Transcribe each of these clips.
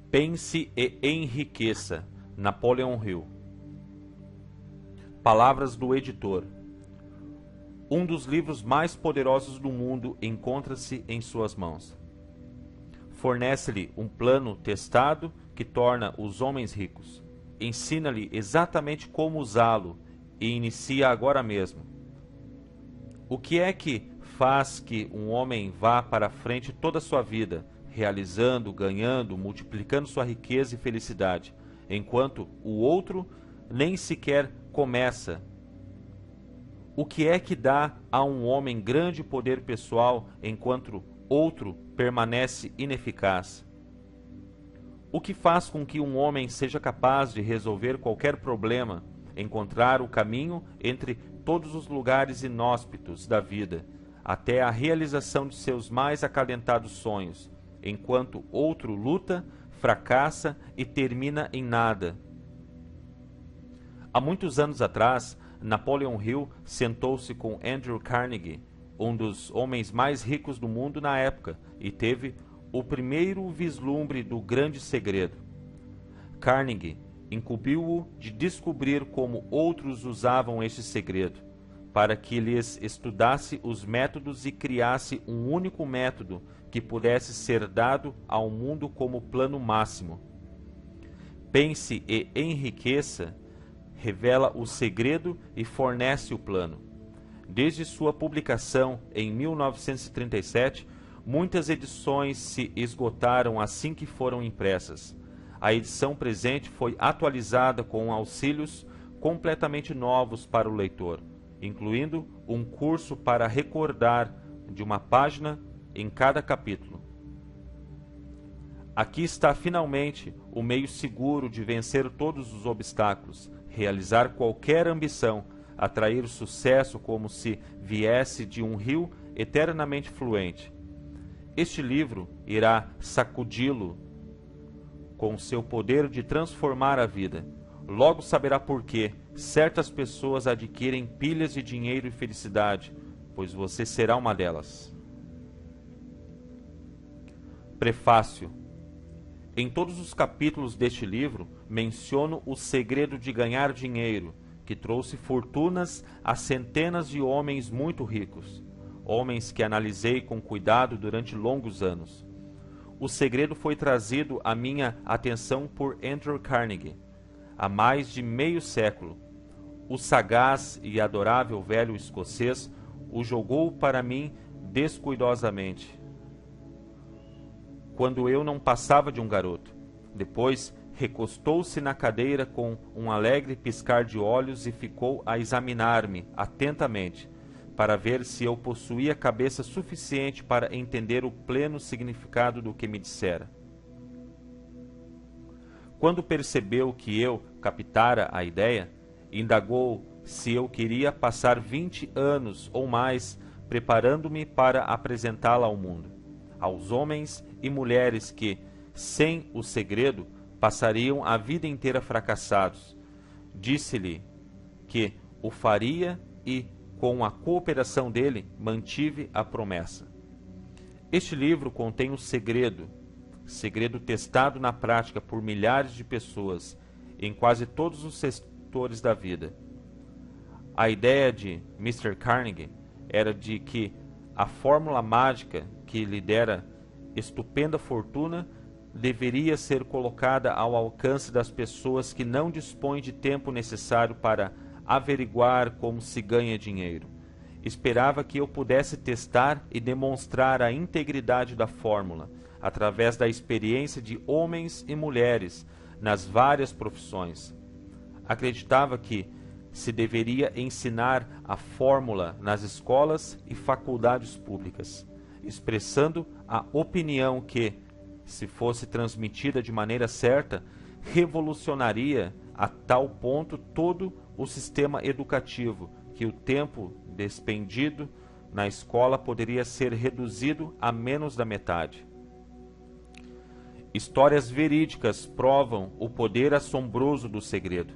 Pense e enriqueça. Napoleon Hill. Palavras do editor. Um dos livros mais poderosos do mundo encontra-se em suas mãos. Fornece-lhe um plano testado que torna os homens ricos. Ensina-lhe exatamente como usá-lo e inicia agora mesmo. O que é que faz que um homem vá para frente toda a sua vida, realizando, ganhando, multiplicando sua riqueza e felicidade, enquanto o outro nem sequer começa? O que é que dá a um homem grande poder pessoal, enquanto outro permanece ineficaz? O que faz com que um homem seja capaz de resolver qualquer problema, encontrar o caminho entre todos os lugares inóspitos da vida, até a realização de seus mais acalentados sonhos, enquanto outro luta, fracassa e termina em nada? Há muitos anos atrás, Napoleon Hill sentou-se com Andrew Carnegie, um dos homens mais ricos do mundo na época, e teve o primeiro vislumbre do grande segredo. Carnegie incumbiu-o de descobrir como outros usavam este segredo, para que lhes estudasse os métodos e criasse um único método que pudesse ser dado ao mundo como plano máximo. Pense e enriqueça revela o segredo e fornece o plano. Desde sua publicação em 1937, muitas edições se esgotaram assim que foram impressas. A edição presente foi atualizada com auxílios completamente novos para o leitor, incluindo um curso para recordar de uma página em cada capítulo. Aqui está finalmente o meio seguro de vencer todos os obstáculos, realizar qualquer ambição, atrair sucesso como se viesse de um rio eternamente fluente. Este livro irá sacudi-lo com seu poder de transformar a vida. Logo saberá por que certas pessoas adquirem pilhas de dinheiro e felicidade, pois você será uma delas. Prefácio. Em todos os capítulos deste livro, menciono o segredo de ganhar dinheiro, que trouxe fortunas a centenas de homens muito ricos, homens que analisei com cuidado durante longos anos. O segredo foi trazido à minha atenção por Andrew Carnegie, há mais de meio século. O sagaz e adorável velho escocês o jogou para mim descuidosamente, quando eu não passava de um garoto. Depois, recostou-se na cadeira com um alegre piscar de olhos e ficou a examinar-me atentamente, para ver se eu possuía cabeça suficiente para entender o pleno significado do que me dissera. Quando percebeu que eu captara a ideia, indagou se eu queria passar 20 anos ou mais preparando-me para apresentá-la ao mundo, aos homens e mulheres que, sem o segredo, passariam a vida inteira fracassados. Disse-lhe que o faria e, com a cooperação dele, mantive a promessa. Este livro contém o segredo testado na prática por milhares de pessoas em quase todos os setores da vida. A ideia de Mr. Carnegie era de que a fórmula mágica que lhe dera estupenda fortuna deveria ser colocada ao alcance das pessoas que não dispõem de tempo necessário para averiguar como se ganha dinheiro. Esperava que eu pudesse testar e demonstrar a integridade da fórmula, através da experiência de homens e mulheres nas várias profissões. Acreditava que se deveria ensinar a fórmula nas escolas e faculdades públicas, expressando a opinião que, se fosse transmitida de maneira certa, revolucionaria a tal ponto todo o sistema educativo que o tempo despendido na escola poderia ser reduzido a menos da metade. Histórias verídicas provam o poder assombroso do segredo.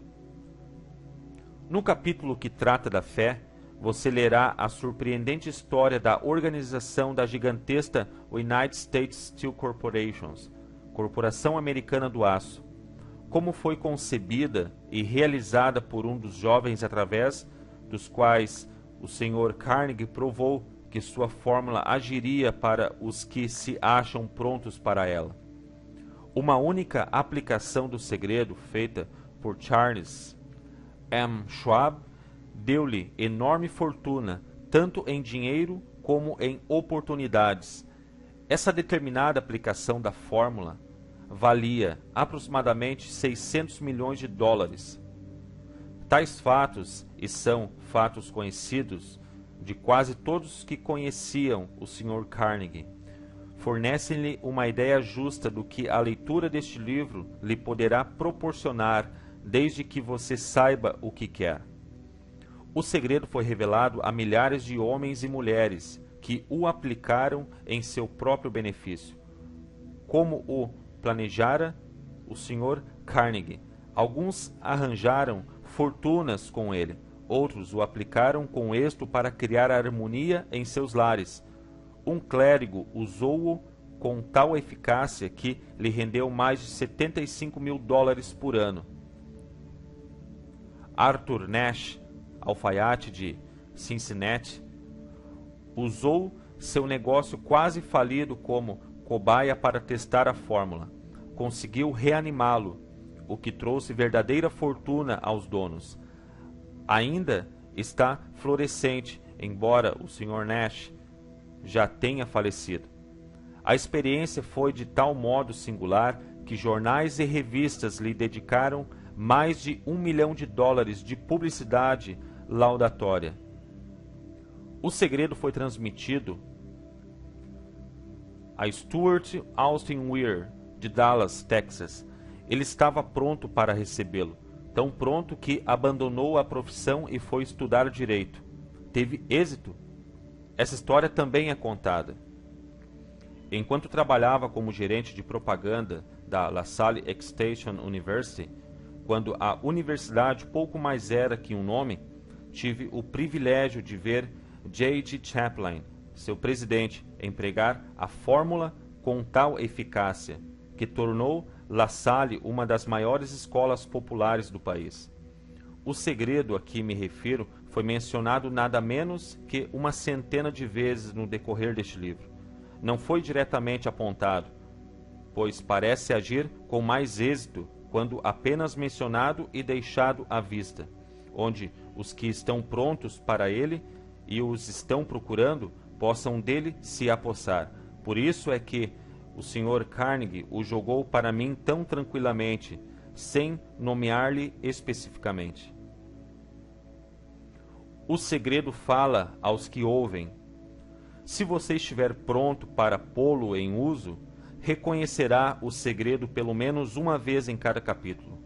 No capítulo que trata da fé, você lerá a surpreendente história da organização da gigantesca United States Steel Corporation, Corporação Americana do Aço, como foi concebida e realizada por um dos jovens através dos quais o Sr. Carnegie provou que sua fórmula agiria para os que se acham prontos para ela. Uma única aplicação do segredo, feita por Charles M. Schwab, deu-lhe enorme fortuna, tanto em dinheiro como em oportunidades. Essa determinada aplicação da fórmula valia aproximadamente 600 milhões de dólares. Tais fatos, e são fatos conhecidos de quase todos que conheciam o Sr. Carnegie, fornecem-lhe uma ideia justa do que a leitura deste livro lhe poderá proporcionar, desde que você saiba o que quer. O segredo foi revelado a milhares de homens e mulheres que o aplicaram em seu próprio benefício. Como o planejara o Sr. Carnegie, alguns arranjaram fortunas com ele, outros o aplicaram com êxito para criar harmonia em seus lares. Um clérigo usou-o com tal eficácia que lhe rendeu mais de 75 mil dólares por ano. Arthur Nash, alfaiate de Cincinnati, usou seu negócio quase falido como cobaia para testar a fórmula. Conseguiu reanimá-lo, o que trouxe verdadeira fortuna aos donos. Ainda está florescente, embora o Sr. Nash já tenha falecido. A experiência foi de tal modo singular que jornais e revistas lhe dedicaram mais de $1 milhão de publicidade laudatória. O segredo foi transmitido a Stuart Austin Weir, de Dallas, Texas. Ele estava pronto para recebê-lo, tão pronto que abandonou a profissão e foi estudar direito. Teve êxito. Essa história também é contada. Enquanto trabalhava como gerente de propaganda da LaSalle Extension University, quando a universidade pouco mais era que um nome, tive o privilégio de ver J.G. Chaplin, seu presidente, empregar a fórmula com tal eficácia que tornou LaSalle uma das maiores escolas populares do país. O segredo a que me refiro foi mencionado nada menos que uma centena de vezes no decorrer deste livro. Não foi diretamente apontado, pois parece agir com mais êxito quando apenas mencionado e deixado à vista, onde os que estão prontos para ele e os estão procurando possam dele se apossar. Por isso é que o Sr. Carnegie o jogou para mim tão tranquilamente, sem nomear-lhe especificamente. O segredo fala aos que ouvem. Se você estiver pronto para pô-lo em uso, reconhecerá o segredo pelo menos uma vez em cada capítulo.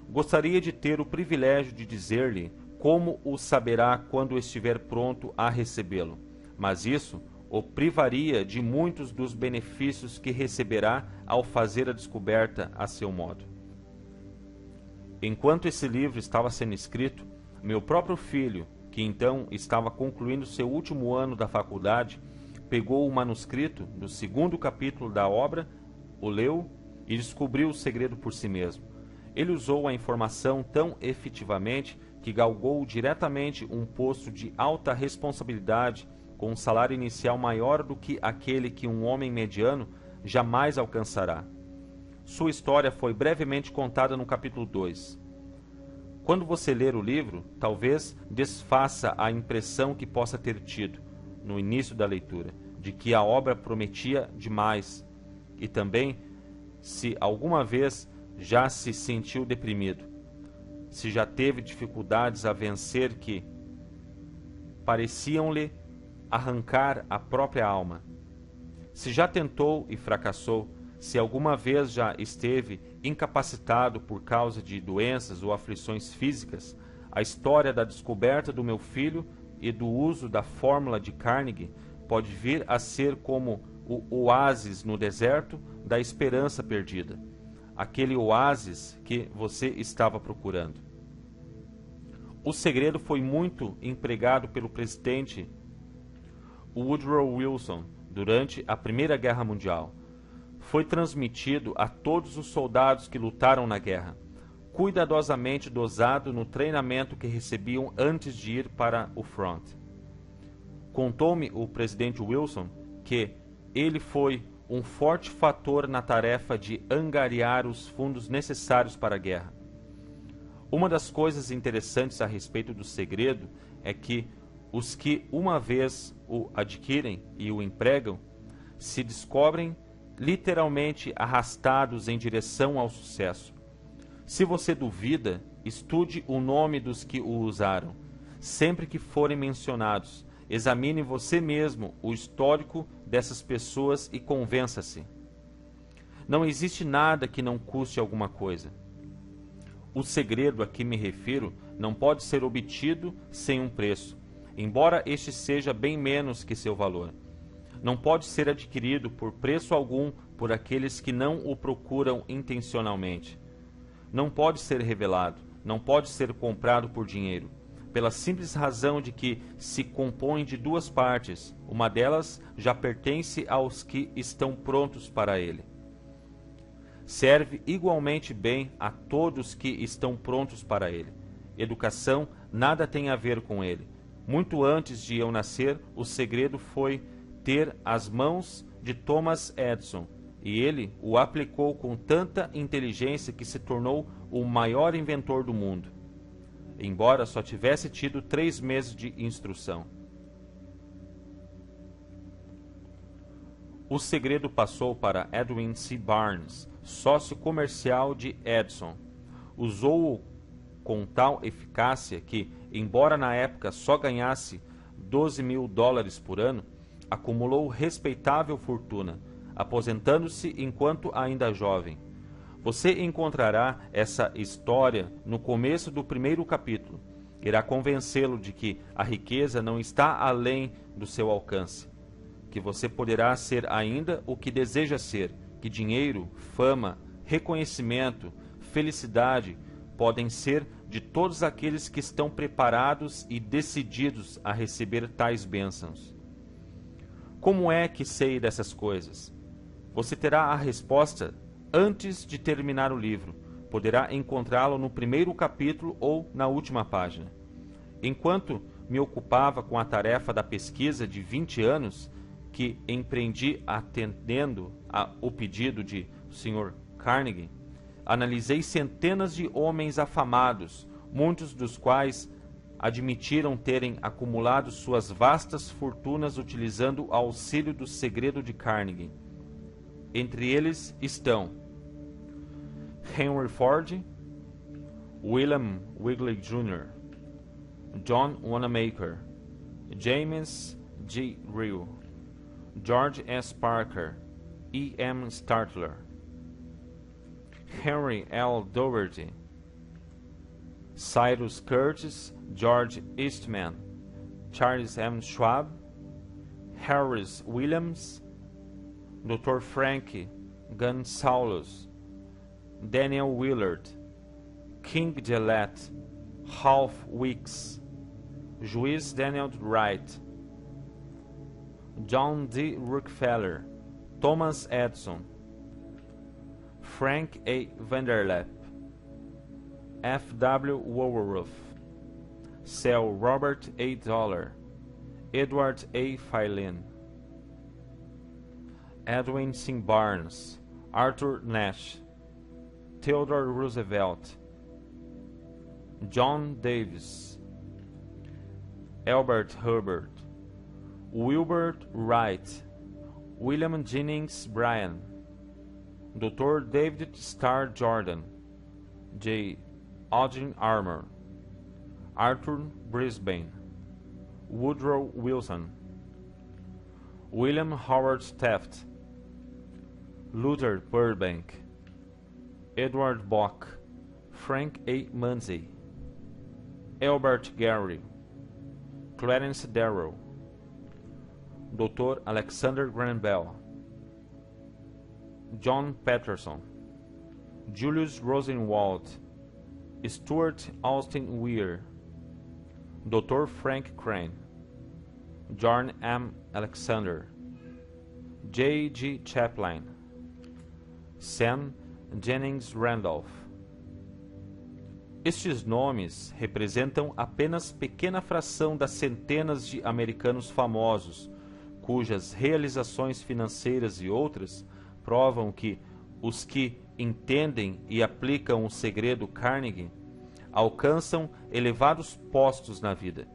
Gostaria de ter o privilégio de dizer-lhe como o saberá quando estiver pronto a recebê-lo, mas isso o privaria de muitos dos benefícios que receberá ao fazer a descoberta a seu modo. Enquanto esse livro estava sendo escrito, meu próprio filho, que então estava concluindo seu último ano da faculdade, pegou o manuscrito do segundo capítulo da obra, o leu e descobriu o segredo por si mesmo. Ele usou a informação tão efetivamente que galgou diretamente um posto de alta responsabilidade com um salário inicial maior do que aquele que um homem mediano jamais alcançará. Sua história foi brevemente contada no capítulo 2. Quando você ler o livro, talvez desfaça a impressão que possa ter tido, no início da leitura, de que a obra prometia demais, e também, se alguma vez já se sentiu deprimido, se já teve dificuldades a vencer que pareciam-lhe arrancar a própria alma, se já tentou e fracassou, se alguma vez já esteve incapacitado por causa de doenças ou aflições físicas, a história da descoberta do meu filho e do uso da fórmula de Carnegie pode vir a ser como o oásis no deserto da esperança perdida, aquele oásis que você estava procurando. O segredo foi muito empregado pelo presidente Woodrow Wilson durante a Primeira Guerra Mundial. foi transmitido a todos os soldados que lutaram na guerra, cuidadosamente dosado no treinamento que recebiam antes de ir para o front. Contou-me o presidente Wilson que ele foi um forte fator na tarefa de angariar os fundos necessários para a guerra. Uma das coisas interessantes a respeito do segredo é que os que uma vez o adquirem e o empregam se descobrem literalmente arrastados em direção ao sucesso. Se você duvida, estude o nome dos que o usaram. Sempre que forem mencionados, examine você mesmo o histórico dessas pessoas e convença-se. Não existe nada que não custe alguma coisa. O segredo a que me refiro não pode ser obtido sem um preço, embora este seja bem menos que seu valor. Não pode ser adquirido por preço algum por aqueles que não o procuram intencionalmente. Não pode ser revelado, não pode ser comprado por dinheiro, pela simples razão de que se compõe de duas partes, uma delas já pertence aos que estão prontos para ele. Serve igualmente bem a todos que estão prontos para ele. Educação nada tem a ver com ele. Muito antes de eu nascer, o segredo foi ter as mãos de Thomas Edison, e ele o aplicou com tanta inteligência que se tornou o maior inventor do mundo, embora só tivesse tido 3 meses de instrução. O segredo passou para Edwin C. Barnes, sócio comercial de Edison. Usou-o com tal eficácia que, embora na época só ganhasse $12.000 por ano, acumulou respeitável fortuna, aposentando-se enquanto ainda jovem. Você encontrará essa história no começo do 1º capítulo. Irá convencê-lo de que a riqueza não está além do seu alcance, que você poderá ser ainda o que deseja ser, que dinheiro, fama, reconhecimento, felicidade podem ser de todos aqueles que estão preparados e decididos a receber tais bênçãos. Como é que sei dessas coisas? Você terá a resposta antes de terminar o livro. Poderá encontrá-lo no 1º capítulo ou na última página. Enquanto me ocupava com a tarefa da pesquisa de 20 anos, que empreendi atendendo ao pedido de Sr. Carnegie, analisei centenas de homens afamados, muitos dos quais admitiram terem acumulado suas vastas fortunas utilizando o auxílio do segredo de Carnegie. Entre eles estão Henry Ford, William Wrigley Jr., John Wanamaker, James G. Reel, George S. Parker, E. M. Startler, Henry L. Dougherty, Cyrus Curtis, George Eastman, Charles M. Schwab, Harris Williams, Dr. Frank Gonsalves, Daniel Willard, King Gillette, Ralph Weeks, Juiz Daniel Wright, John D. Rockefeller, Thomas Edison, Frank A. Vanderlip, F. W. Woolworth, Sir Robert A. Dollar, Edward A. Filin, Edwin C. Barnes, Arthur Nash, Theodore Roosevelt, John Davis, Albert Hubbard, Wilbur Wright, William Jennings Bryan, Dr. David Starr Jordan, J. Audrey Armour, Arthur Brisbane, Woodrow Wilson, William Howard Taft, Luther Burbank, Edward Bok, Frank A. Munsey, Albert Gary, Clarence Darrow, Dr. Alexander Graham Bell, John Patterson, Julius Rosenwald, Stuart Austin Weir, Dr. Frank Crane, John M. Alexander, J. G. Chaplin, Sam Jennings Randolph. Estes nomes representam apenas pequena fração das centenas de americanos famosos, cujas realizações financeiras e outras provam que os que entendem e aplicam o segredo Carnegie alcançam elevados postos na vida.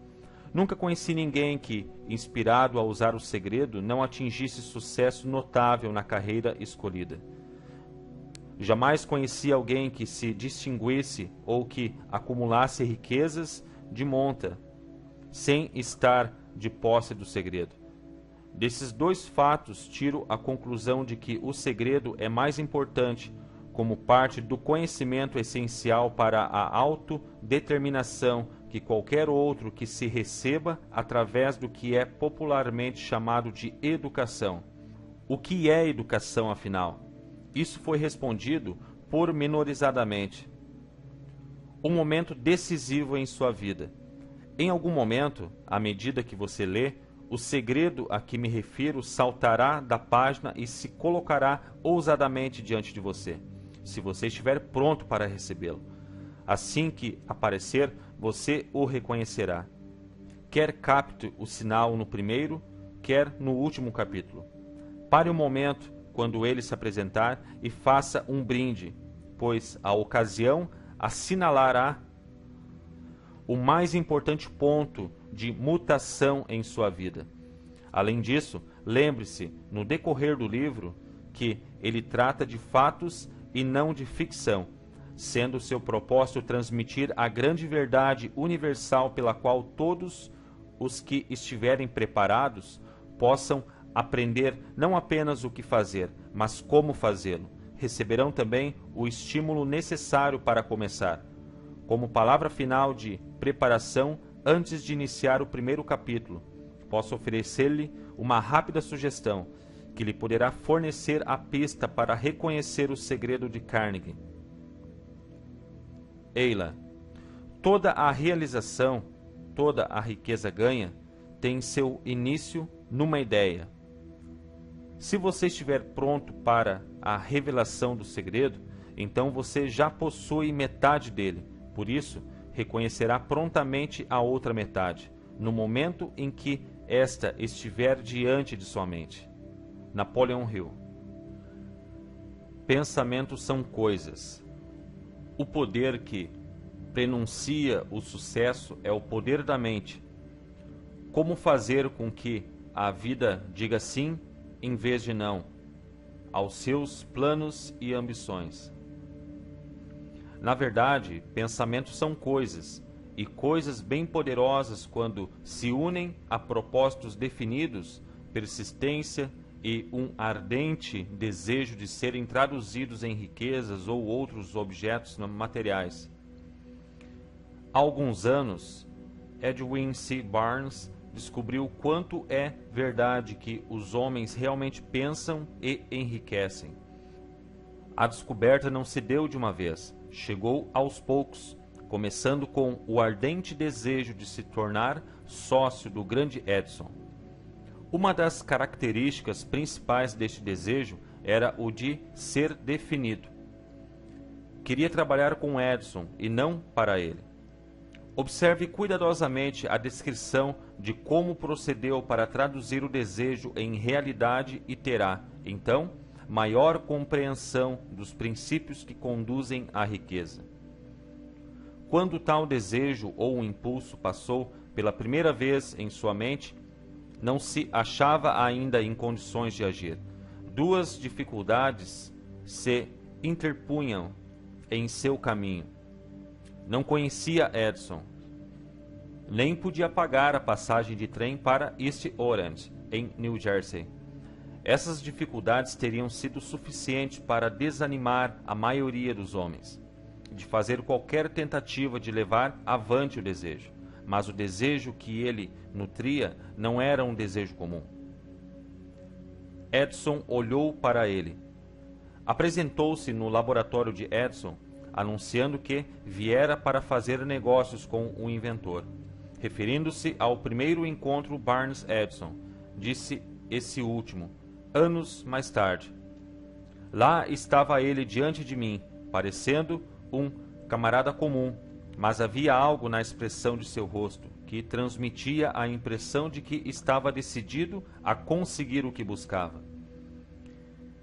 Nunca conheci ninguém que, inspirado a usar o segredo, não atingisse sucesso notável na carreira escolhida. Jamais conheci alguém que se distinguisse ou que acumulasse riquezas de monta, sem estar de posse do segredo. Desses dois fatos, tiro a conclusão de que o segredo é mais importante como parte do conhecimento essencial para a autodeterminação que qualquer outro que se receba através do que é popularmente chamado de educação. O que é educação, afinal? Isso foi respondido pormenorizadamente. Um momento decisivo em sua vida. Em algum momento, à medida que você lê, o segredo a que me refiro saltará da página e se colocará ousadamente diante de você, se você estiver pronto para recebê-lo. Assim que aparecer, você o reconhecerá. Quer capte o sinal no primeiro, quer no último capítulo. Pare um momento quando ele se apresentar e faça um brinde, pois a ocasião assinalará o mais importante ponto de mutação em sua vida. Além disso, lembre-se, no decorrer do livro, que ele trata de fatos e não de ficção, sendo seu propósito transmitir a grande verdade universal pela qual todos os que estiverem preparados possam aprender não apenas o que fazer, mas como fazê-lo. Receberão também o estímulo necessário para começar. Como palavra final de preparação, antes de iniciar o primeiro capítulo, posso oferecer-lhe uma rápida sugestão que lhe poderá fornecer a pista para reconhecer o segredo de Carnegie. Eila, toda a realização, toda a riqueza ganha, tem seu início numa ideia. Se você estiver pronto para a revelação do segredo, então você já possui metade dele. Por isso, reconhecerá prontamente a outra metade, no momento em que esta estiver diante de sua mente. Napoleon Hill. Pensamentos são coisas. O poder que prenuncia o sucesso é o poder da mente. Como fazer com que a vida diga sim em vez de não aos seus planos e ambições? Na verdade, pensamentos são coisas, e coisas bem poderosas quando se unem a propósitos definidos, persistência e um ardente desejo de serem traduzidos em riquezas ou outros objetos materiais. Há alguns anos, Edwin C. Barnes descobriu quanto é verdade que os homens realmente pensam e enriquecem. A descoberta não se deu de uma vez, chegou aos poucos, começando com o ardente desejo de se tornar sócio do grande Edison. Uma das características principais deste desejo era o de ser definido. Queria trabalhar com Edison e não para ele. Observe cuidadosamente a descrição de como procedeu para traduzir o desejo em realidade e terá, então, maior compreensão dos princípios que conduzem à riqueza. Quando tal desejo ou impulso passou pela primeira vez em sua mente, não se achava ainda em condições de agir. Duas dificuldades se interpunham em seu caminho. Não conhecia Edison, nem podia pagar a passagem de trem para East Orange, em New Jersey. Essas dificuldades teriam sido suficientes para desanimar a maioria dos homens de fazer qualquer tentativa de levar avante o desejo. Mas o desejo que ele nutria não era um desejo comum. Edison olhou para ele. Apresentou-se no laboratório de Edison, anunciando que viera para fazer negócios com o inventor. Referindo-se ao primeiro encontro Barnes-Edison, disse esse último, anos mais tarde: Lá estava ele diante de mim, parecendo um camarada comum, mas havia algo na expressão de seu rosto que transmitia a impressão de que estava decidido a conseguir o que buscava.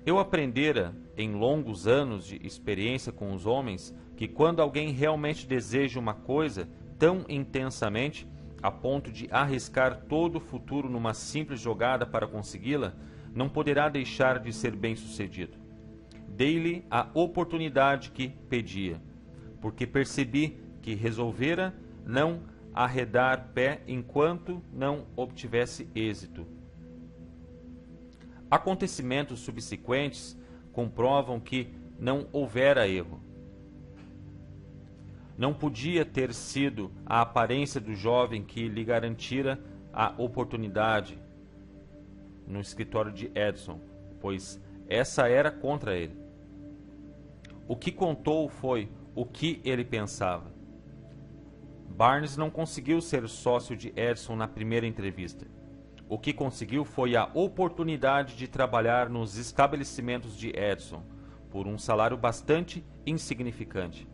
Eu aprendera, em longos anos de experiência com os homens, que quando alguém realmente deseja uma coisa tão intensamente, a ponto de arriscar todo o futuro numa simples jogada para consegui-la, não poderá deixar de ser bem-sucedido. Dei-lhe a oportunidade que pedia, porque percebi que resolvera não arredar pé enquanto não obtivesse êxito. Acontecimentos subsequentes comprovam que não houvera erro. Não podia ter sido a aparência do jovem que lhe garantira a oportunidade no escritório de Edison, pois essa era contra ele. O que contou foi o que ele pensava. Barnes não conseguiu ser sócio de Edison na primeira entrevista. O que conseguiu foi a oportunidade de trabalhar nos estabelecimentos de Edison, por um salário bastante insignificante.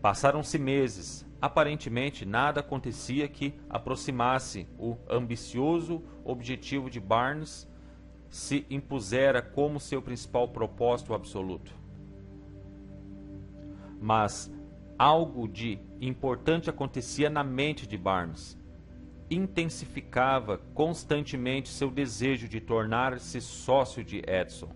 Passaram-se meses. Aparentemente, nada acontecia que aproximasse o ambicioso objetivo de Barnes se impusera como seu principal propósito absoluto. Mas algo de importante acontecia na mente de Barnes. Intensificava constantemente seu desejo de tornar-se sócio de Edison.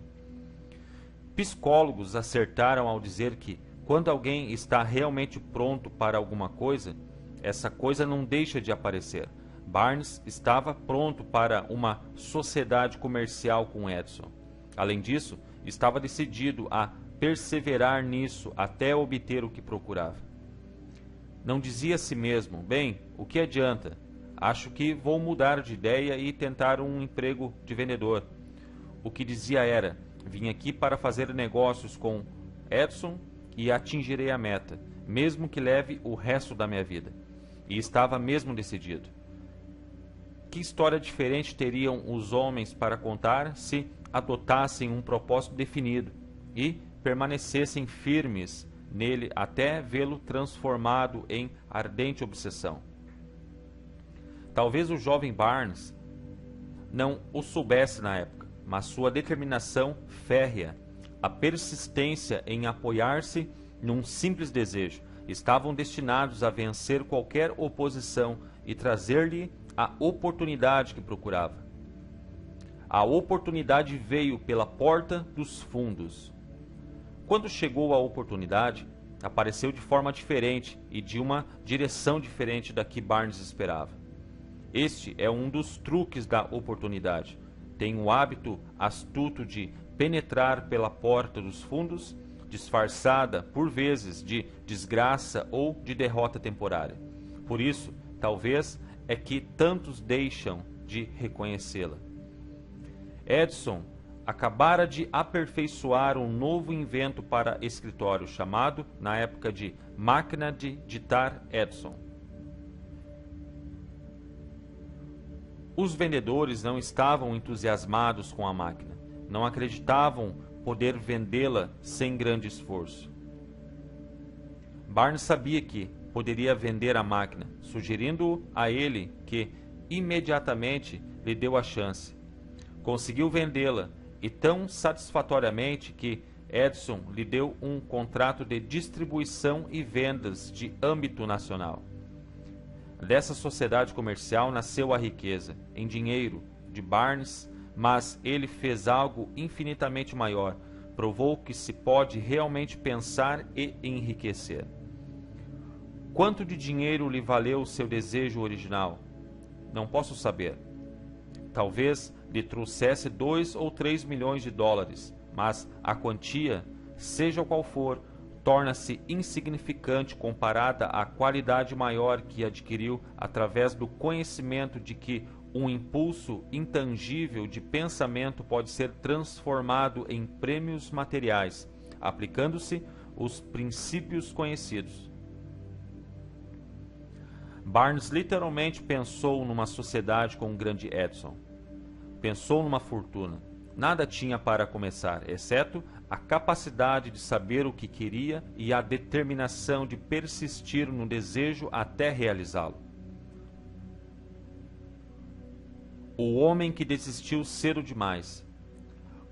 Psicólogos acertaram ao dizer que, quando alguém está realmente pronto para alguma coisa, essa coisa não deixa de aparecer. Barnes estava pronto para uma sociedade comercial com Edison. Além disso, estava decidido a perseverar nisso até obter o que procurava. Não dizia a si mesmo: bem, o que adianta? Acho que vou mudar de ideia e tentar um emprego de vendedor. O que dizia era: vim aqui para fazer negócios com Edison e atingirei a meta, mesmo que leve o resto da minha vida. E estava mesmo decidido. Que história diferente teriam os homens para contar se adotassem um propósito definido e permanecessem firmes nele até vê-lo transformado em ardente obsessão? Talvez o jovem Barnes não o soubesse na época, mas sua determinação férrea, a persistência em apoiar-se num simples desejo, estavam destinados a vencer qualquer oposição e trazer-lhe a oportunidade que procurava. A oportunidade veio pela porta dos fundos. Quando chegou a oportunidade, apareceu de forma diferente e de uma direção diferente da que Barnes esperava. Este é um dos truques da oportunidade. Tem o hábito astuto de penetrar pela porta dos fundos, disfarçada, por vezes, de desgraça ou de derrota temporária. Por isso, talvez, é que tantos deixam de reconhecê-la. Edison acabara de aperfeiçoar um novo invento para escritório, chamado, na época, de máquina de ditar Edison. Os vendedores não estavam entusiasmados com a máquina. Não acreditavam poder vendê-la sem grande esforço. Barnes sabia que poderia vender a máquina, sugerindo a ele que imediatamente lhe deu a chance. Conseguiu vendê-la, e tão satisfatoriamente que Edison lhe deu um contrato de distribuição e vendas de âmbito nacional. Dessa sociedade comercial nasceu a riqueza, em dinheiro, de Barnes, mas ele fez algo infinitamente maior. Provou que se pode realmente pensar e enriquecer. Quanto de dinheiro lhe valeu o seu desejo original? Não posso saber. Talvez lhe trouxesse 2 ou 3 milhões de dólares, mas a quantia, seja qual for, torna-se insignificante comparada à qualidade maior que adquiriu através do conhecimento de que um impulso intangível de pensamento pode ser transformado em prêmios materiais, aplicando-se os princípios conhecidos. Barnes literalmente pensou numa sociedade com o grande Edison. Pensou numa fortuna. Nada tinha para começar, exceto a capacidade de saber o que queria e a determinação de persistir no desejo até realizá-lo. O homem que desistiu cedo demais.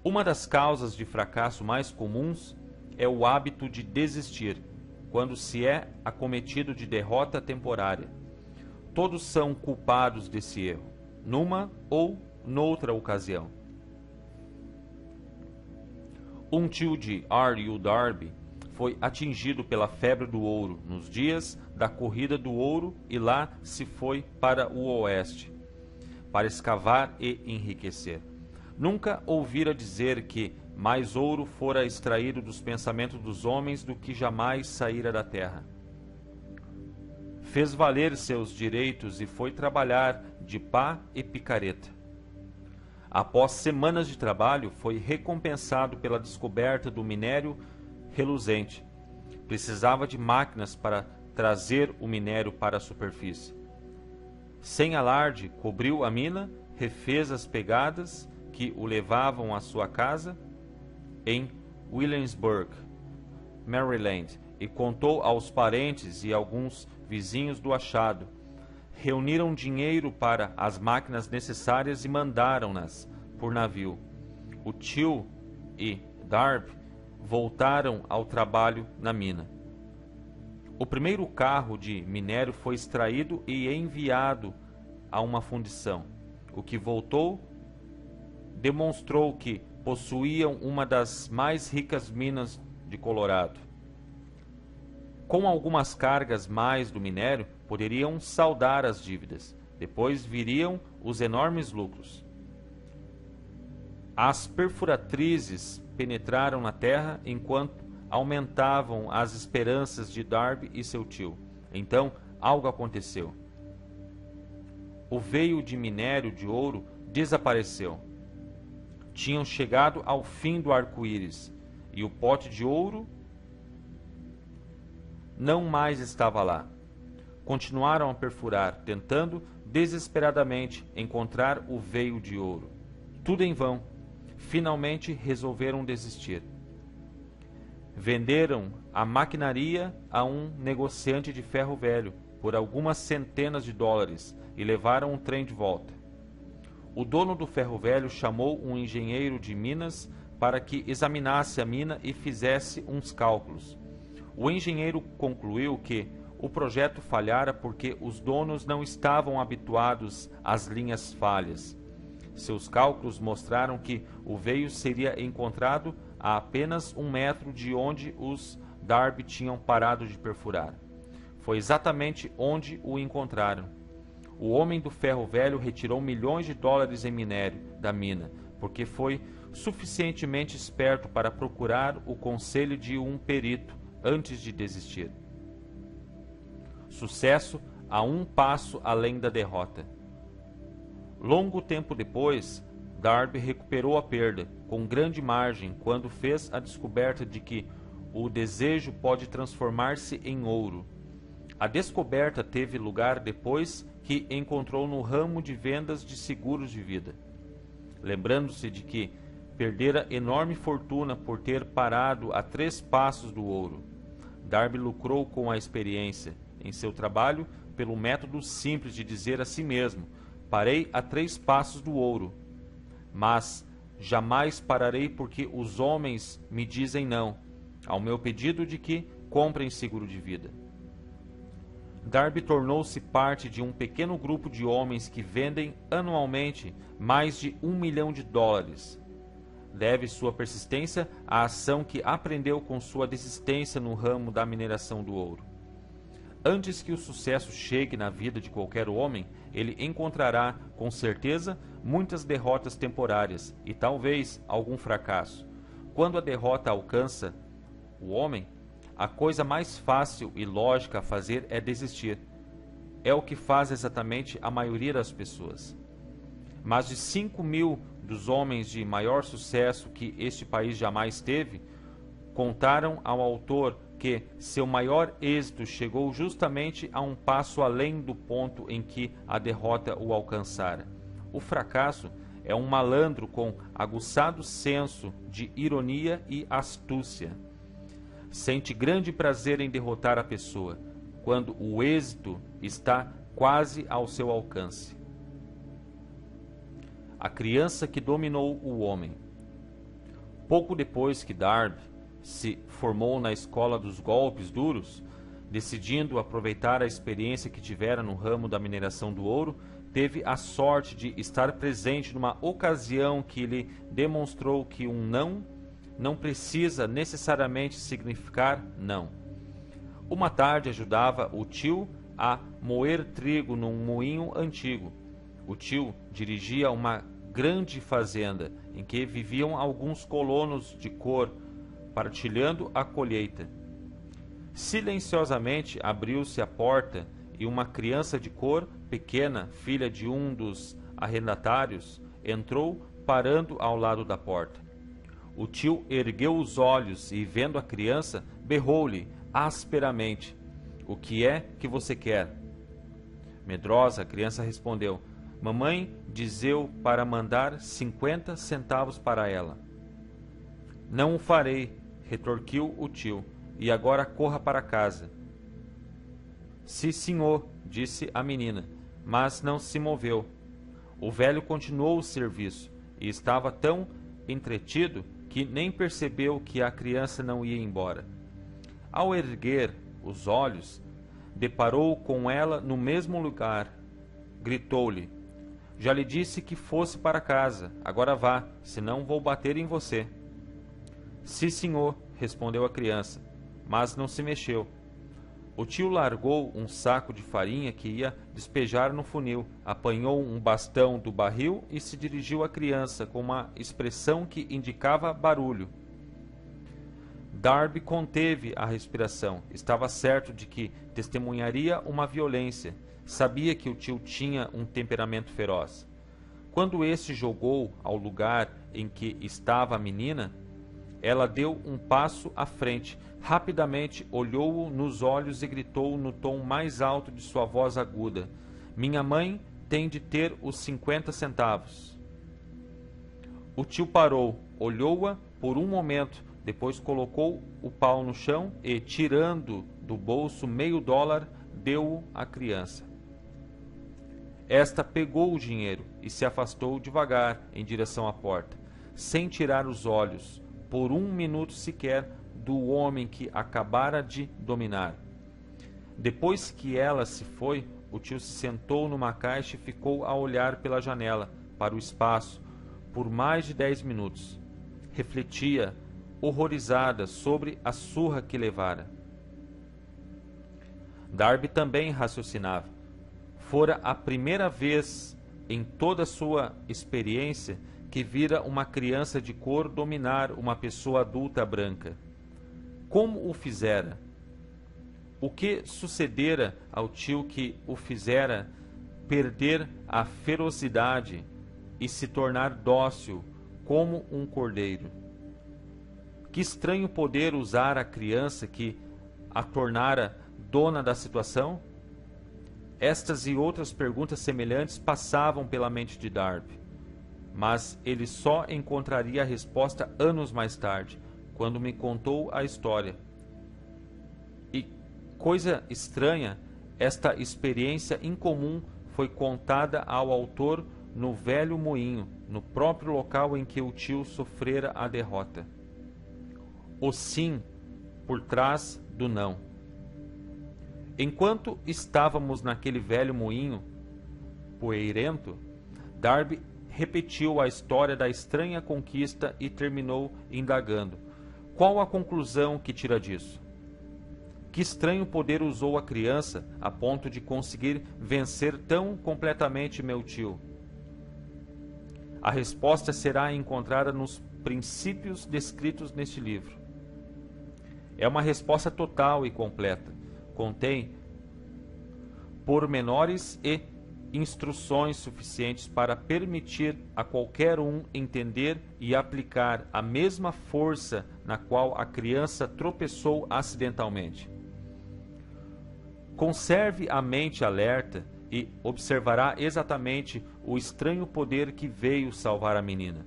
Uma das causas de fracasso mais comuns é o hábito de desistir, quando se é acometido de derrota temporária. Todos são culpados desse erro, numa ou noutra ocasião. Um tio de R. U. Darby foi atingido pela febre do ouro nos dias da corrida do ouro e lá se foi para o oeste, para escavar e enriquecer. Nunca ouvira dizer que mais ouro fora extraído dos pensamentos dos homens do que jamais saíra da terra. Fez valer seus direitos e foi trabalhar de pá e picareta. Após semanas de trabalho, foi recompensado pela descoberta do minério reluzente. Precisava de máquinas para trazer o minério para a superfície. Sem alarde, cobriu a mina, refez as pegadas que o levavam à sua casa em Williamsburg, Maryland, e contou aos parentes e alguns vizinhos do achado. Reuniram dinheiro para as máquinas necessárias e mandaram-nas por navio. O tio e Darby voltaram ao trabalho na mina. O primeiro carro de minério foi extraído e enviado a uma fundição. O que voltou demonstrou que possuíam uma das mais ricas minas de Colorado. Com algumas cargas mais do minério, poderiam saldar as dívidas. Depois viriam os enormes lucros. As perfuratrizes penetraram na terra enquanto aumentavam as esperanças de Darby e seu tio. Então, algo aconteceu. O veio de minério de ouro desapareceu. Tinham chegado ao fim do arco-íris, e o pote de ouro não mais estava lá. Continuaram a perfurar, tentando desesperadamente encontrar o veio de ouro. Tudo em vão. Finalmente resolveram desistir. Venderam a maquinaria a um negociante de ferro velho por algumas centenas de dólares e levaram um trem de volta. O dono do ferro velho chamou um engenheiro de minas para que examinasse a mina e fizesse uns cálculos. O engenheiro concluiu que o projeto falhara porque os donos não estavam habituados às linhas falhas. Seus cálculos mostraram que o veio seria encontrado a apenas 1 metro de onde os Darby tinham parado de perfurar. Foi exatamente onde o encontraram. O homem do ferro velho retirou milhões de dólares em minério da mina, porque foi suficientemente esperto para procurar o conselho de um perito antes de desistir. Sucesso a um passo além da derrota. Longo tempo depois, Darby recuperou a perda, com grande margem, quando fez a descoberta de que o desejo pode transformar-se em ouro. A descoberta teve lugar depois que encontrou no ramo de vendas de seguros de vida. Lembrando-se de que perdera enorme fortuna por ter parado a 3 passos do ouro. Darby lucrou com a experiência em seu trabalho pelo método simples de dizer a si mesmo: parei a 3 passos do ouro, mas jamais pararei porque os homens me dizem não ao meu pedido de que comprem seguro de vida. Darby tornou-se parte de um pequeno grupo de homens que vendem anualmente mais de $1 milhão. Deve sua persistência à ação que aprendeu com sua desistência no ramo da mineração do ouro. Antes que o sucesso chegue na vida de qualquer homem, ele encontrará, com certeza, muitas derrotas temporárias e talvez algum fracasso. Quando a derrota alcança o homem, a coisa mais fácil e lógica a fazer é desistir. É o que faz exatamente a maioria das pessoas. Mais de 5.000 dos homens de maior sucesso que este país jamais teve contaram ao autor que seu maior êxito chegou justamente a um passo além do ponto em que a derrota o alcançara. O fracasso É um malandro com aguçado senso de ironia e astúcia. Sente grande prazer em derrotar a pessoa, quando o êxito está quase ao seu alcance. A criança que dominou o homem. Pouco depois que Darby se formou na escola dos golpes duros, decidindo aproveitar a experiência que tivera no ramo da mineração do ouro, teve a sorte de estar presente numa ocasião que lhe demonstrou que um não precisa necessariamente significar não. Uma tarde ajudava o tio a moer trigo num moinho antigo. O tio dirigia uma grande fazenda em que viviam alguns colonos de cor, partilhando a colheita. Silenciosamente abriu-se a porta e uma criança de cor, pequena, filha de um dos arrendatários, entrou, parando ao lado da porta. O tio ergueu os olhos e, vendo a criança, berrou-lhe asperamente: "O que é que você quer?" Medrosa, a criança respondeu: "Mamãe dizeu para mandar 50 centavos para ela." "Não o farei", retorquiu o tio, "e agora corra para casa." "Sim, senhor", disse a menina, mas não se moveu. O velho continuou o serviço e estava tão entretido que nem percebeu que a criança não ia embora. Ao erguer os olhos, deparou com ela no mesmo lugar. Gritou-lhe: "Já lhe disse que fosse para casa. Agora vá, senão vou bater em você." "Sim, senhor", respondeu a criança, mas não se mexeu. O tio largou um saco de farinha que ia despejar no funil, apanhou um bastão do barril e se dirigiu à criança com uma expressão que indicava barulho. Darby conteve a respiração. Estava certo de que testemunharia uma violência. Sabia que o tio tinha um temperamento feroz. Quando este jogou ao lugar em que estava a menina, ela deu um passo à frente. Rapidamente olhou-o nos olhos e gritou no tom mais alto de sua voz aguda: "Minha mãe tem de ter os 50 centavos." O tio parou, olhou-a por um momento, depois colocou o pau no chão e, tirando do bolso $0,5, deu-o à criança. Esta pegou o dinheiro e se afastou devagar em direção à porta, sem tirar os olhos, por um minuto sequer, do homem que acabara de dominar. Depois que ela se foi, o tio se sentou numa caixa e ficou a olhar pela janela para o espaço por mais de 10 minutos. Refletia, horrorizada, sobre a surra que levara. Darby também raciocinava. Fora a primeira vez em toda a sua experiência que vira uma criança de cor dominar uma pessoa adulta branca. Como o fizera? O que sucedera ao tio que o fizera perder a ferocidade e se tornar dócil como um cordeiro? Que estranho poder usar a criança que a tornara dona da situação? Estas e outras perguntas semelhantes passavam pela mente de Darby, mas ele só encontraria a resposta anos mais tarde, quando me contou a história. E, coisa estranha, esta experiência incomum foi contada ao autor no velho moinho, no próprio local em que o tio sofrera a derrota. O sim por trás do não. Enquanto estávamos naquele velho moinho poeirento, Darby repetiu a história da estranha conquista e terminou indagando: "Qual a conclusão que tira disso? Que estranho poder usou a criança a ponto de conseguir vencer tão completamente meu tio?" A resposta será encontrada nos princípios descritos neste livro. É uma resposta total e completa. Contém pormenores e instruções suficientes para permitir a qualquer um entender e aplicar a mesma força na qual a criança tropeçou acidentalmente. Conserve a mente alerta e observará exatamente o estranho poder que veio salvar a menina.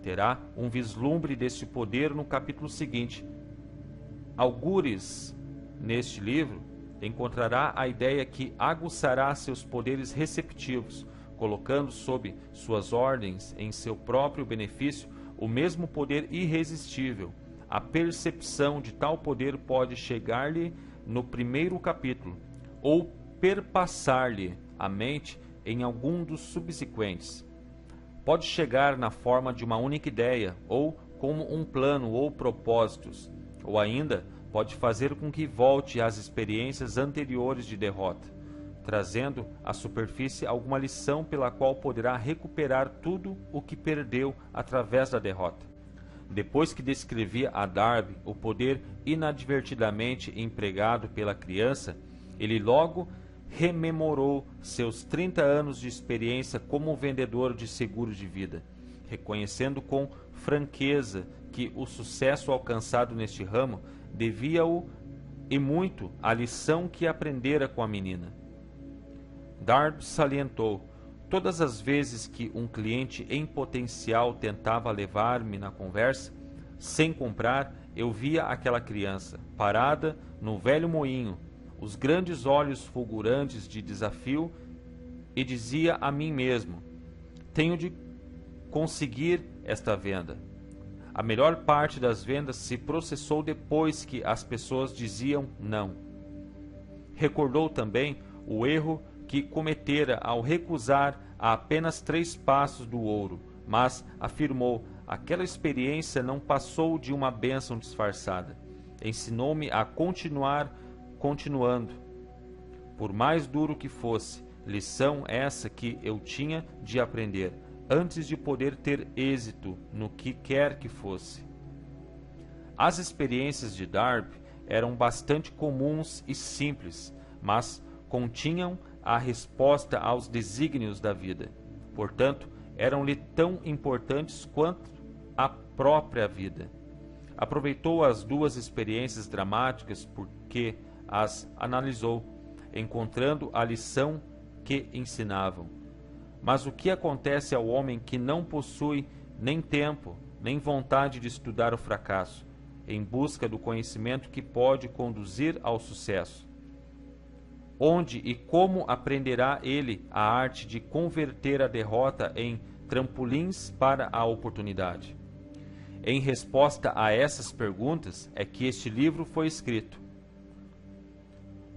Terá um vislumbre deste poder no capítulo seguinte. Algures, neste livro, encontrará a ideia que aguçará seus poderes receptivos, colocando sob suas ordens, em seu próprio benefício, o mesmo poder irresistível. A percepção de tal poder pode chegar-lhe no primeiro capítulo, ou perpassar-lhe a mente em algum dos subsequentes. Pode chegar na forma de uma única ideia, ou como um plano ou propósitos, ou ainda pode fazer com que volte às experiências anteriores de derrota, trazendo à superfície alguma lição pela qual poderá recuperar tudo o que perdeu através da derrota. Depois que descrevia a Darby o poder inadvertidamente empregado pela criança, ele logo rememorou seus 30 anos de experiência como vendedor de seguro de vida, reconhecendo com franqueza que o sucesso alcançado neste ramo devia-o e muito à lição que aprendera com a menina. Darby salientou: todas as vezes que um cliente em potencial tentava levar-me na conversa, sem comprar, eu via aquela criança, parada no velho moinho, os grandes olhos fulgurantes de desafio, e dizia a mim mesmo: tenho de conseguir esta venda. A melhor parte das vendas se processou depois que as pessoas diziam não. Recordou também o erro que cometera ao recusar a apenas 3 passos do ouro, mas afirmou: aquela experiência não passou de uma bênção disfarçada. Ensinou-me a continuando. Por mais duro que fosse, lição essa que eu tinha de aprender, antes de poder ter êxito no que quer que fosse. As experiências de Darby eram bastante comuns e simples, mas continham a resposta aos desígnios da vida. Portanto, eram-lhe tão importantes quanto a própria vida. Aproveitou as 2 experiências dramáticas porque as analisou, encontrando a lição que ensinavam. Mas o que acontece ao homem que não possui nem tempo, nem vontade de estudar o fracasso, em busca do conhecimento que pode conduzir ao sucesso? Onde e como aprenderá ele a arte de converter a derrota em trampolins para a oportunidade? Em resposta a essas perguntas é que este livro foi escrito.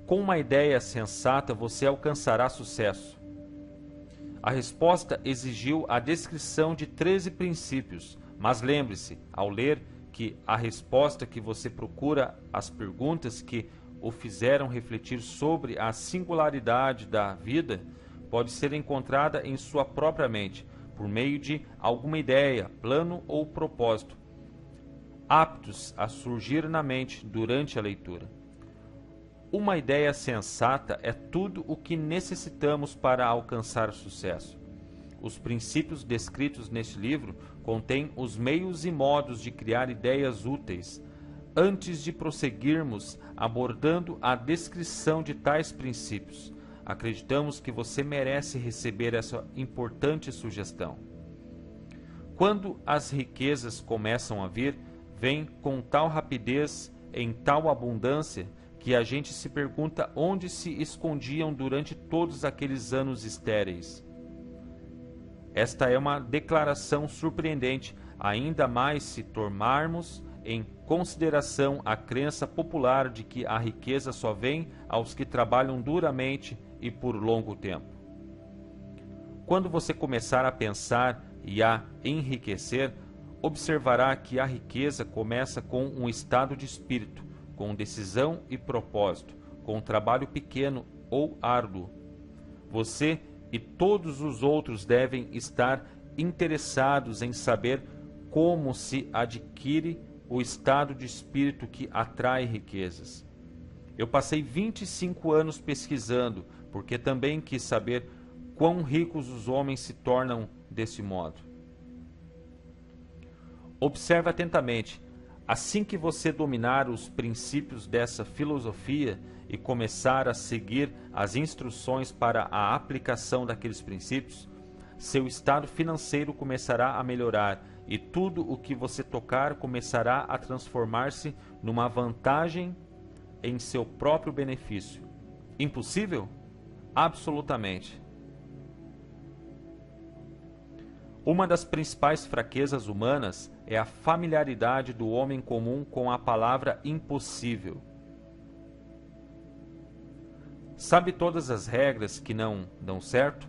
Com uma ideia sensata você alcançará sucesso. A resposta exigiu a descrição de 13 princípios, mas lembre-se, ao ler, que a resposta que você procura às perguntas que o fizeram refletir sobre a singularidade da vida pode ser encontrada em sua própria mente, por meio de alguma ideia, plano ou propósito, aptos a surgir na mente durante a leitura. Uma ideia sensata é tudo o que necessitamos para alcançar sucesso. Os princípios descritos neste livro contêm os meios e modos de criar ideias úteis. Antes de prosseguirmos abordando a descrição de tais princípios, acreditamos que você merece receber essa importante sugestão. Quando as riquezas começam a vir, vêm com tal rapidez, em tal abundância, que a gente se pergunta onde se escondiam durante todos aqueles anos estéreis. Esta é uma declaração surpreendente, ainda mais se tomarmos em consideração a crença popular de que a riqueza só vem aos que trabalham duramente e por longo tempo. Quando você começar a pensar e a enriquecer, observará que a riqueza começa com um estado de espírito, com decisão e propósito, com um trabalho pequeno ou árduo. Você e todos os outros devem estar interessados em saber como se adquire o estado de espírito que atrai riquezas. Eu passei 25 anos pesquisando, porque também quis saber quão ricos os homens se tornam desse modo. Observe atentamente. Assim que você dominar os princípios dessa filosofia e começar a seguir as instruções para a aplicação daqueles princípios, seu estado financeiro começará a melhorar e tudo o que você tocar começará a transformar-se numa vantagem em seu próprio benefício. Impossível? Absolutamente. Uma das principais fraquezas humanas é a familiaridade do homem comum com a palavra impossível. Sabe todas as regras que não dão certo?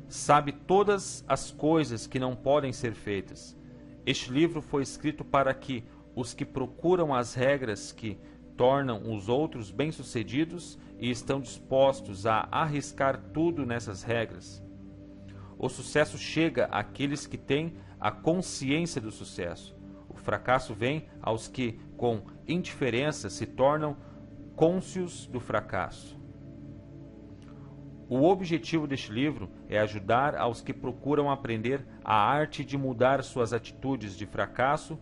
Sabe todas as coisas que não podem ser feitas. Este livro foi escrito para que os que procuram as regras que tornam os outros bem-sucedidos e estão dispostos a arriscar tudo nessas regras. O sucesso chega àqueles que têm a consciência do sucesso. O fracasso vem aos que, com indiferença, se tornam cônscios do fracasso. O objetivo deste livro é ajudar aos que procuram aprender a arte de mudar suas atitudes de fracasso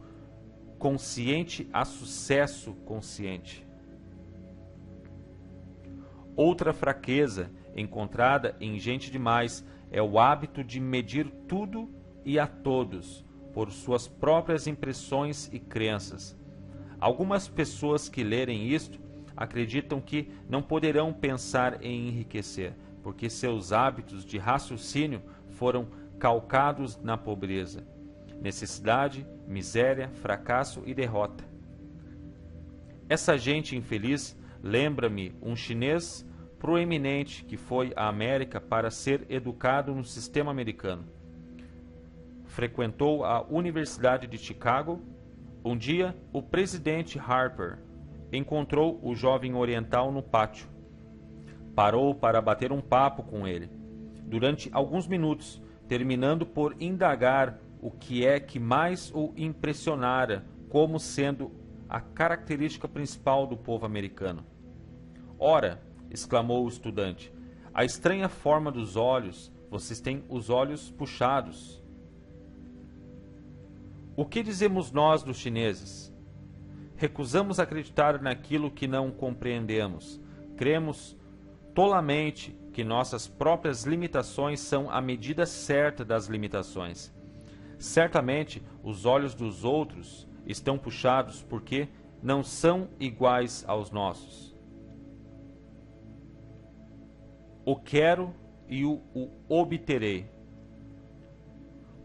consciente a sucesso consciente. Outra fraqueza encontrada em gente demais é o hábito de medir tudo e a todos por suas próprias impressões e crenças. Algumas pessoas que lerem isto acreditam que não poderão pensar em enriquecer, porque seus hábitos de raciocínio foram calcados na pobreza, necessidade, miséria, fracasso e derrota. Essa gente infeliz lembra-me um chinês proeminente que foi à América para ser educado no sistema americano. Frequentou a Universidade de Chicago. Um dia, o presidente Harper encontrou o jovem oriental no pátio. Parou para bater um papo com ele, durante alguns minutos, terminando por indagar o que é que mais o impressionara como sendo a característica principal do povo americano. Ora, exclamou o estudante, a estranha forma dos olhos, vocês têm os olhos puxados. O que dizemos nós dos chineses? Recusamos acreditar naquilo que não compreendemos. Cremos tolamente que nossas próprias limitações são a medida certa das limitações. Certamente, os olhos dos outros estão puxados porque não são iguais aos nossos. O quero e o obterei.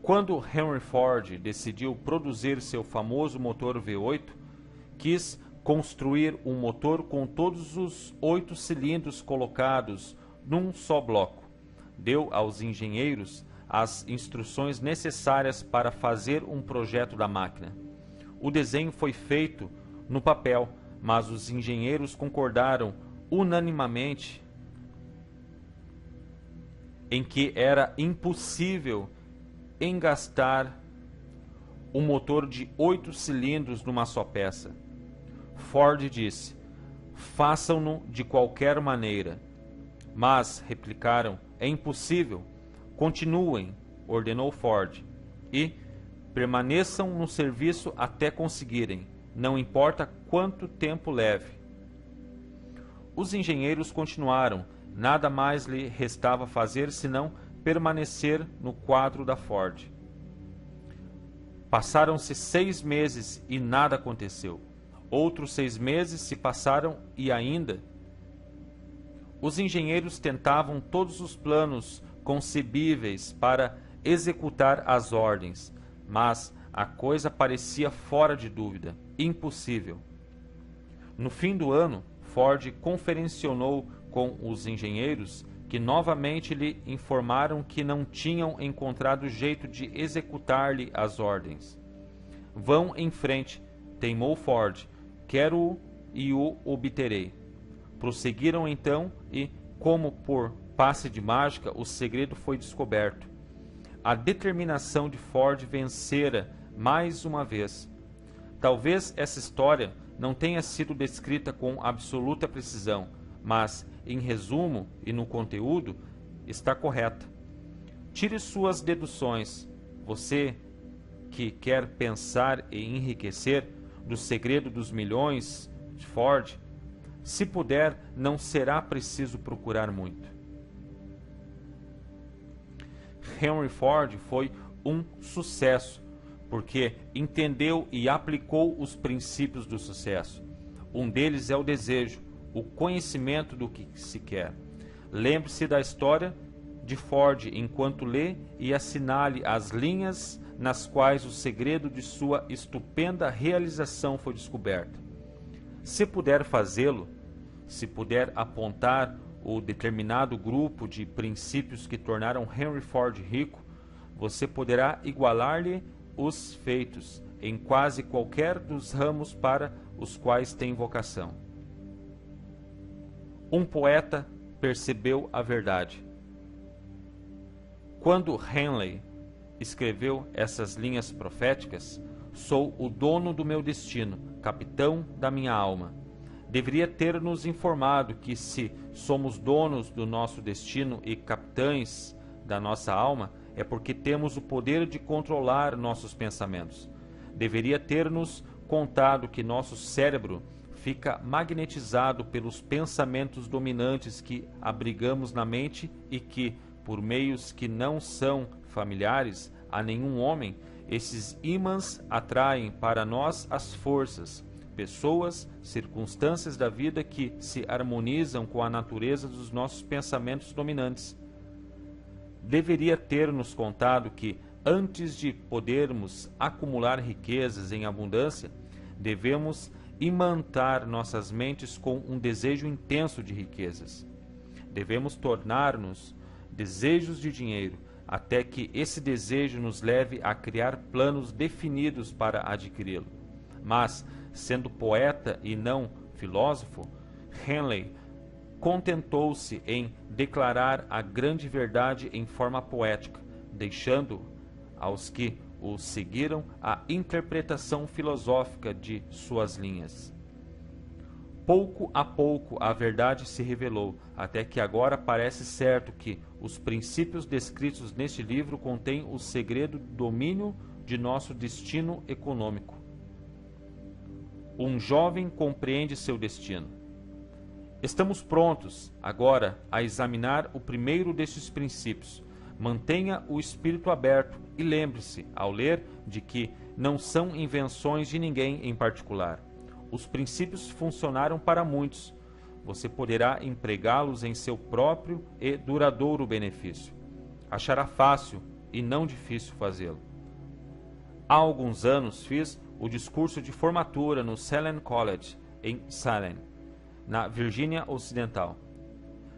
Quando Henry Ford decidiu produzir seu famoso motor V8, quis construir um motor com todos os 8 cilindros colocados num só bloco. Deu aos engenheiros as instruções necessárias para fazer um projeto da máquina. O desenho foi feito no papel, mas os engenheiros concordaram unanimemente em que era impossível engastar um motor de 8 cilindros numa só peça. Ford disse, façam-no de qualquer maneira. Mas, replicaram, é impossível. Continuem, ordenou Ford, e permaneçam no serviço até conseguirem, não importa quanto tempo leve. Os engenheiros continuaram, nada mais lhe restava fazer senão permanecer no quadro da Ford. Passaram-se 6 meses e nada aconteceu. Outros 6 meses se passaram e ainda. Os engenheiros tentavam todos os planos concebíveis para executar as ordens, mas a coisa parecia fora de dúvida, impossível. No fim do ano, Ford conferenciou com os engenheiros que novamente lhe informaram que não tinham encontrado jeito de executar-lhe as ordens. Vão em frente, teimou Ford, quero-o e o obterei. Prosseguiram então e, como por passe de mágica, o segredo foi descoberto. A determinação de Ford vencera mais uma vez. Talvez essa história não tenha sido descrita com absoluta precisão, mas, em resumo e no conteúdo, está correta. Tire suas deduções. Você que quer pensar e enriquecer, do Segredo dos Milhões, de Ford, se puder, não será preciso procurar muito. Henry Ford foi um sucesso, porque entendeu e aplicou os princípios do sucesso. Um deles é o desejo, o conhecimento do que se quer. Lembre-se da história de Ford enquanto lê e assinale as linhas nas quais o segredo de sua estupenda realização foi descoberto. Se puder fazê-lo, se puder apontar o determinado grupo de princípios que tornaram Henry Ford rico, você poderá igualar-lhe os feitos em quase qualquer dos ramos para os quais tem vocação. Um poeta percebeu a verdade. Quando Henley escreveu essas linhas proféticas, sou o dono do meu destino, capitão da minha alma. Deveria ter nos informado que se somos donos do nosso destino e capitães da nossa alma, é porque temos o poder de controlar nossos pensamentos. Deveria ter nos contado que nosso cérebro fica magnetizado pelos pensamentos dominantes que abrigamos na mente e que, por meios que não são familiares a nenhum homem, esses ímãs atraem para nós as forças, pessoas, circunstâncias da vida que se harmonizam com a natureza dos nossos pensamentos dominantes. Deveria ter nos contado que, antes de podermos acumular riquezas em abundância, devemos imantar nossas mentes com um desejo intenso de riquezas. Devemos tornar-nos desejos de dinheiro, até que esse desejo nos leve a criar planos definidos para adquiri-lo. Mas, sendo poeta e não filósofo, Henley contentou-se em declarar a grande verdade em forma poética, deixando aos que o seguiram a interpretação filosófica de suas linhas. Pouco a pouco a verdade se revelou, até que agora parece certo que os princípios descritos neste livro contêm o segredo do domínio de nosso destino econômico. Um jovem compreende seu destino. Estamos prontos, agora, a examinar o primeiro destes princípios. Mantenha o espírito aberto e lembre-se, ao ler, de que não são invenções de ninguém em particular. Os princípios funcionaram para muitos. Você poderá empregá-los em seu próprio e duradouro benefício. Achará fácil e não difícil fazê-lo. Há alguns anos fiz o discurso de formatura no Salem College, em Salem, na Virgínia Ocidental.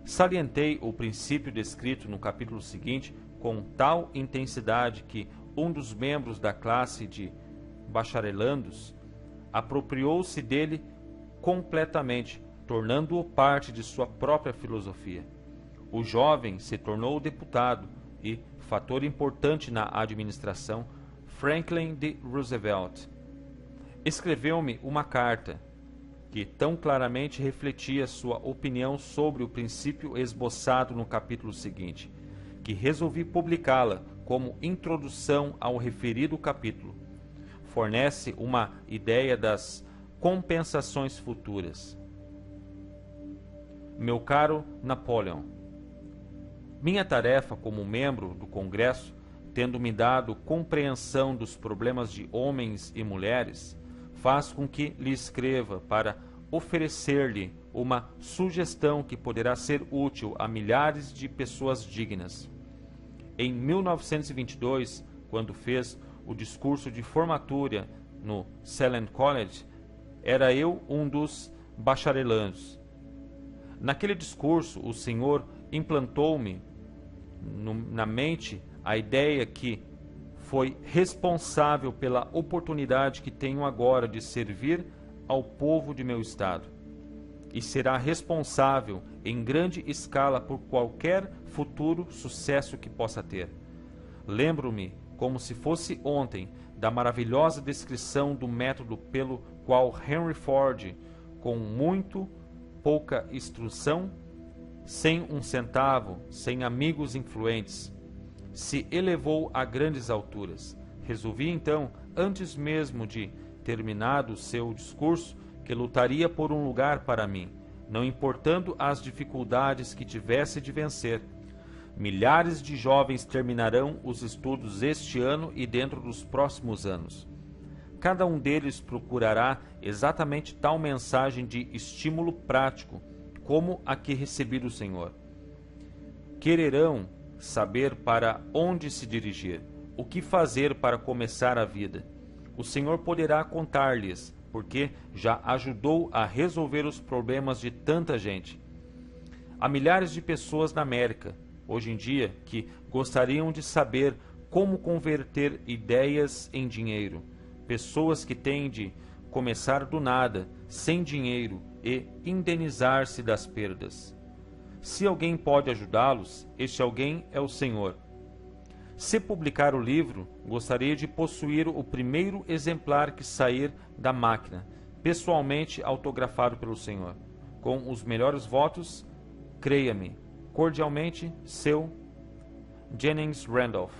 Salientei o princípio descrito no capítulo seguinte com tal intensidade que um dos membros da classe de bacharelandos apropriou-se dele completamente, tornando-o parte de sua própria filosofia. O jovem se tornou deputado e fator importante na administração Franklin D. Roosevelt. Escreveu-me uma carta que tão claramente refletia sua opinião sobre o princípio esboçado no capítulo seguinte, que resolvi publicá-la como introdução ao referido capítulo. Fornece uma ideia das compensações futuras. Meu caro Napoleon, minha tarefa como membro do Congresso, tendo-me dado compreensão dos problemas de homens e mulheres, faz com que lhe escreva para oferecer-lhe uma sugestão que poderá ser útil a milhares de pessoas dignas. Em 1922, quando fez o discurso de formatura no Salem College, era eu um dos bacharelandos. Naquele discurso, o senhor implantou-me na mente a ideia que foi responsável pela oportunidade que tenho agora de servir ao povo de meu estado, e será responsável em grande escala por qualquer futuro sucesso que possa ter. Lembro-me, como se fosse ontem, da maravilhosa descrição do método pelo qual Henry Ford, com muito pouca instrução, sem um centavo, sem amigos influentes, se elevou a grandes alturas. Resolvi então, antes mesmo de terminado seu discurso que lutaria por um lugar para mim, não importando as dificuldades que tivesse de vencer. Milhares de jovens terminarão os estudos este ano e dentro dos próximos anos. Cada um deles procurará exatamente tal mensagem de estímulo prático como a que recebi do Senhor. Quererão saber para onde se dirigir, o que fazer para começar a vida. O Senhor poderá contar-lhes, porque já ajudou a resolver os problemas de tanta gente. Há milhares de pessoas na América, hoje em dia, que gostariam de saber como converter ideias em dinheiro. Pessoas que têm de começar do nada, sem dinheiro, e indenizar-se das perdas. Se alguém pode ajudá-los, este alguém é o Senhor. Se publicar o livro, gostaria de possuir o primeiro exemplar que sair da máquina, pessoalmente autografado pelo Senhor. Com os melhores votos, creia-me. Cordialmente, seu Jennings Randolph.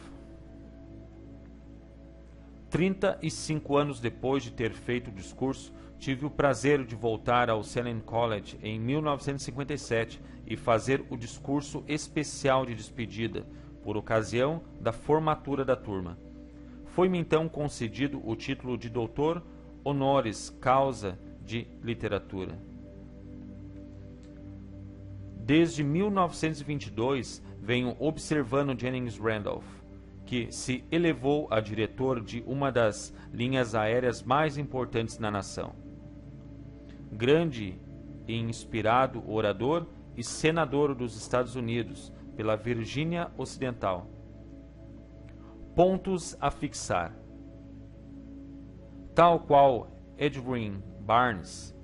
35 anos depois de ter feito o discurso, tive o prazer de voltar ao Selwyn College em 1957 e fazer o discurso especial de despedida, por ocasião da formatura da turma. Foi-me então concedido o título de doutor honoris causa de literatura. Desde 1922, venho observando Jennings Randolph, que se elevou a diretor de uma das linhas aéreas mais importantes na nação. Grande e inspirado orador e senador dos Estados Unidos pela Virgínia Ocidental. Pontos a fixar. Tal qual Edwin Barnes,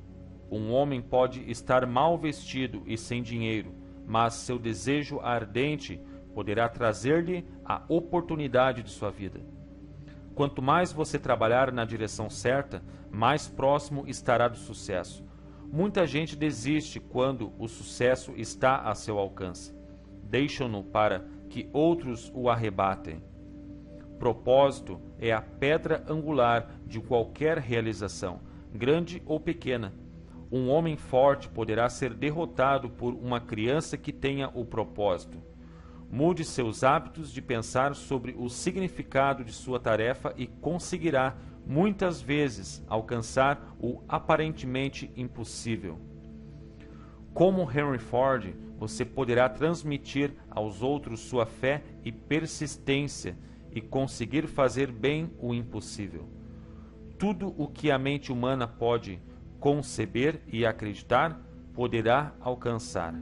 um homem pode estar mal vestido e sem dinheiro, mas seu desejo ardente poderá trazer-lhe a oportunidade de sua vida. Quanto mais você trabalhar na direção certa, mais próximo estará do sucesso. Muita gente desiste quando o sucesso está a seu alcance. Deixam-no para que outros o arrebatem. Propósito é a pedra angular de qualquer realização, grande ou pequena. Um homem forte poderá ser derrotado por uma criança que tenha o propósito. Mude seus hábitos de pensar sobre o significado de sua tarefa e conseguirá, muitas vezes, alcançar o aparentemente impossível. Como Henry Ford, você poderá transmitir aos outros sua fé e persistência e conseguir fazer bem o impossível. Tudo o que a mente humana pode conceber e acreditar, poderá alcançar.